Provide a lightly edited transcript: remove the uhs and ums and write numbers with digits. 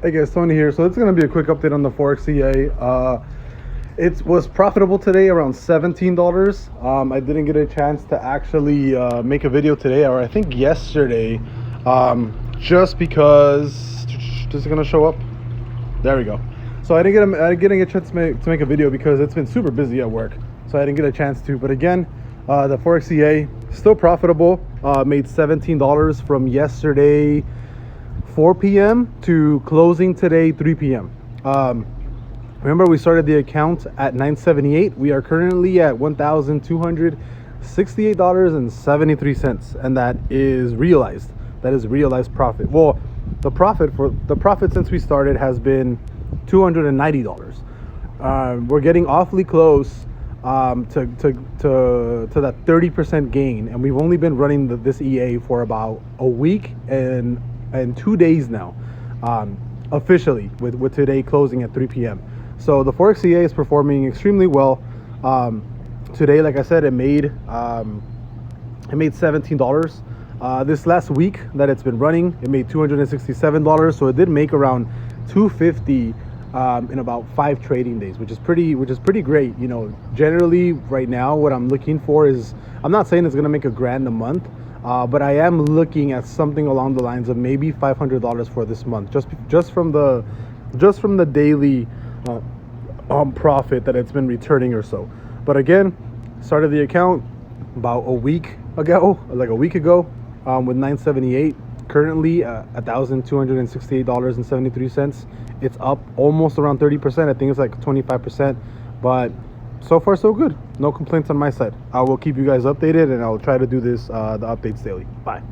Hey guys, Tony here. So it's going to be a quick update on the Forex EA. It was profitable today, around $17. I didn't get a chance to actually make a video today, or I think yesterday, just because this is going to show up. There we go. So I didn't get a chance to make a video because it's been super busy at work, so I didn't get a chance to. But again, the Forex EA still profitable. Made $17 from yesterday 4 p.m. to closing today 3 p.m. Remember, we started the account at $978. We are currently at $1,268.73, and that is realized. That is realized profit. Well, the profit since we started has been $290. We're getting awfully close to that 30% gain, and we've only been running this EA for about a week and 2 days now, officially, with today closing at 3 p.m. So the Forex EA is performing extremely well. Today, like I said, it made $17. This last week that it's been running, it made $267. So it did make around $250 in about 5 trading days, which is pretty great. You know, generally right now what I'm looking for is, I'm not saying it's gonna make $1,000 a month, but I am looking at something along the lines of maybe $500 for this month, just from the daily profit that it's been returning or so. But again, started the account about a week ago, with $978. Currently $1,268.73. It's up almost around 30%. I think it's like 25%, but so far so good. No complaints on my side. I will keep you guys updated, and I'll try to do this the updates daily. Bye.